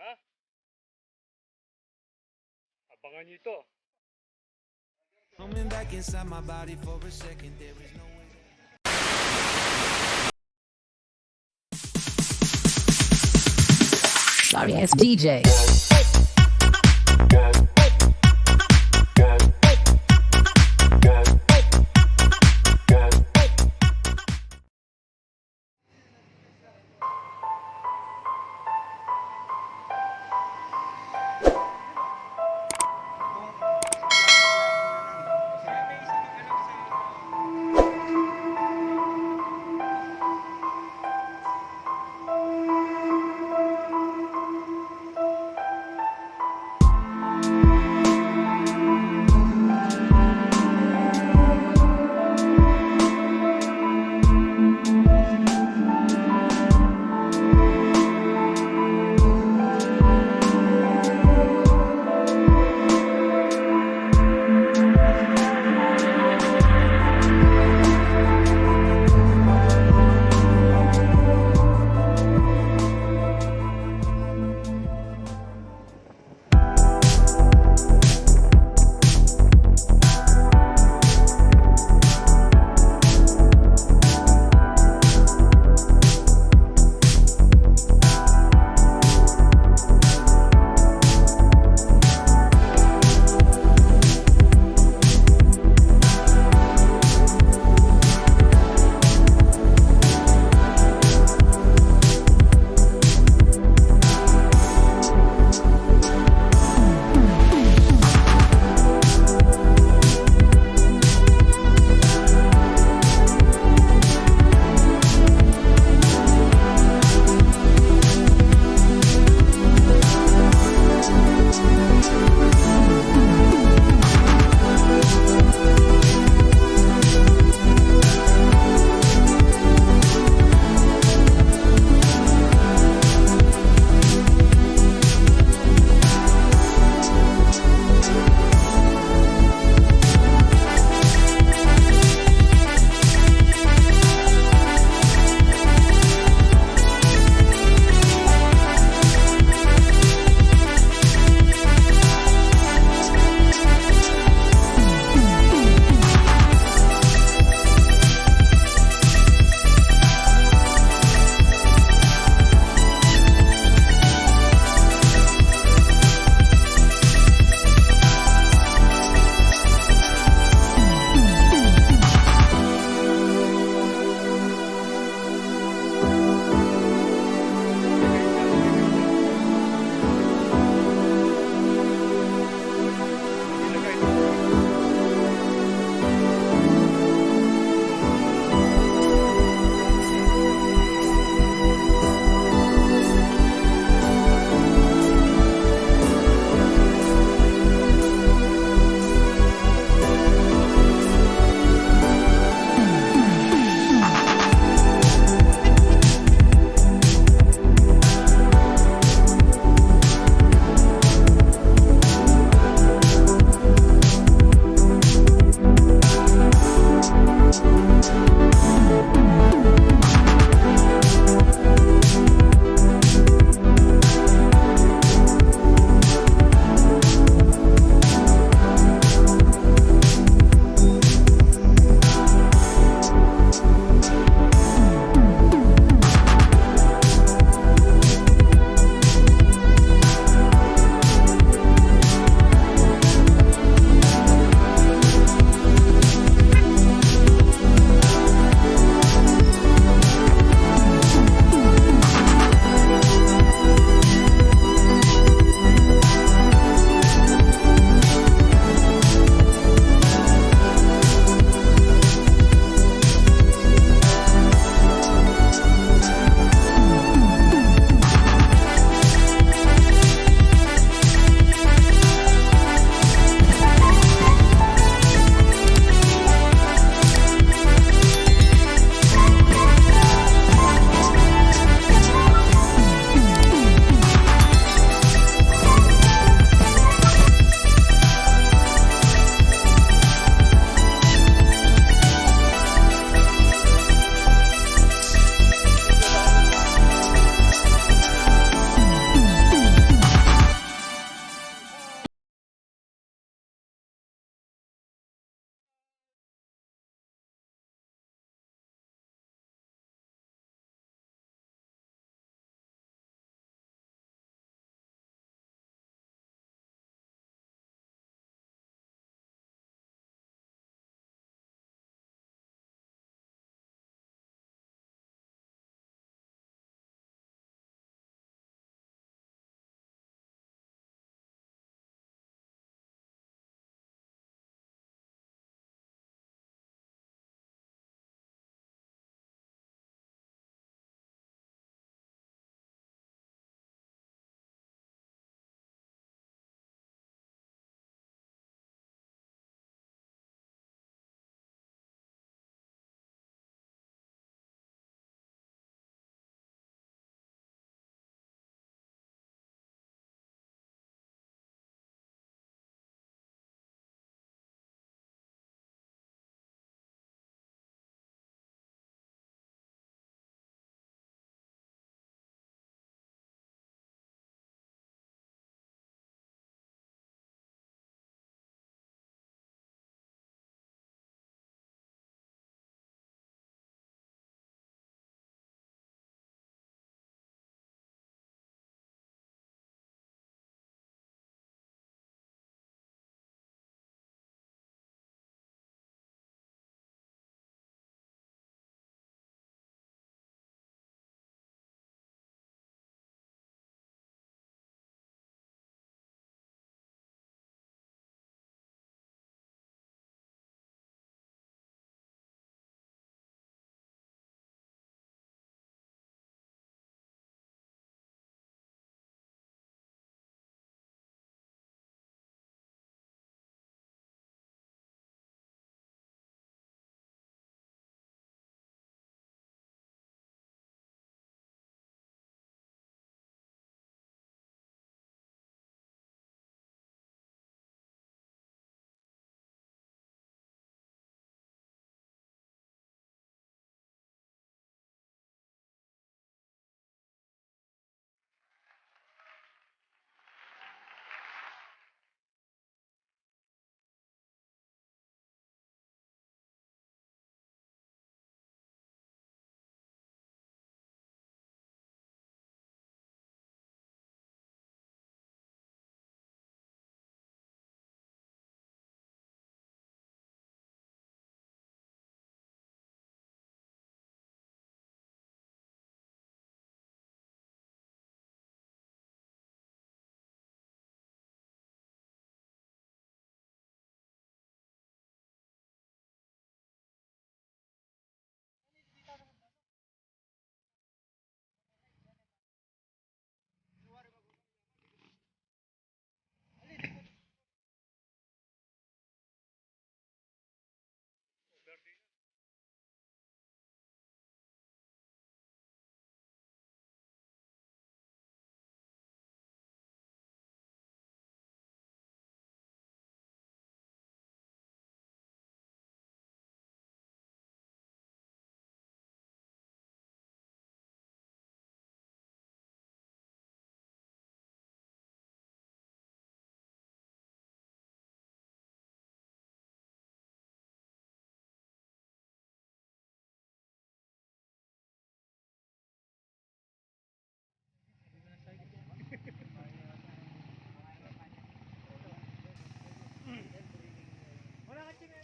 Ha? Abangan nyo ito. Coming back inside my body for a second, there is no way. Sorry ass DJ.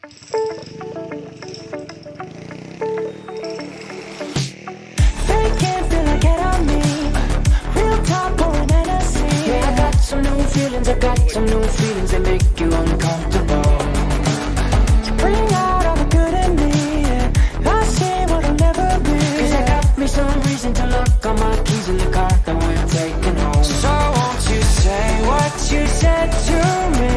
Can't feel like it on me. Real talk or an fantasy. Yeah, I got some new feelings. I got some new feelings that make you uncomfortable. You bring out all the good in me. Yeah. I see what'll never be. 'Cause I got me some reason to look on my keys in the car that we're taking home. So won't you say what you said to me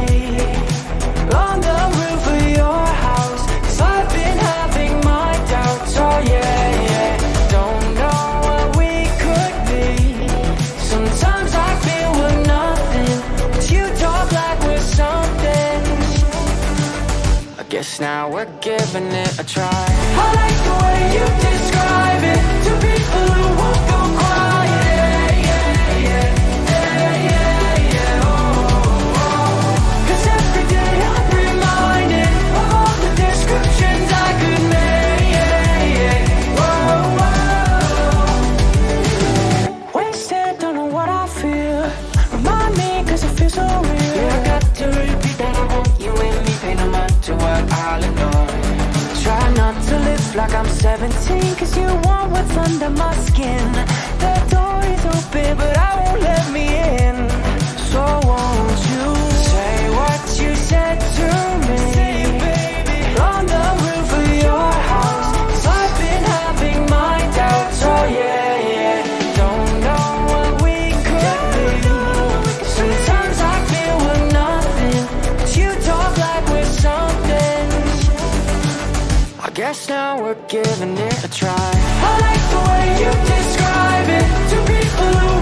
on the roof of your house? 'Cause I've been having my doubts. Oh yeah, yeah. Don't know what we could be. Sometimes I feel we're nothing, but you talk like we're something. I guess now we're giving it a try. I like the way you describe it to people who won't go quiet. Yeah, yeah, yeah, yeah, yeah, oh, oh. 'Cause every day I'm reminded of all the descriptions I could make. Yeah, yeah, oh, oh. Wasted, don't know what I feel. Remind me 'cause it feels so real. Yeah, I got to repeat that I want you and me. Pay no mind to what I'll ignore. Try not to live like I'm 17, 'cause you want what's under my skin. The door is open, but I won't let me in. So won't you say what you said to me? Say it, baby. On the roof of your house. 'Cause I've been having my doubts. Oh yeah, yeah. Don't know what we could be. Sometimes I feel we're nothing, but you talk like we're something. I guess now we're giving it a try. I like the way you describe it to people who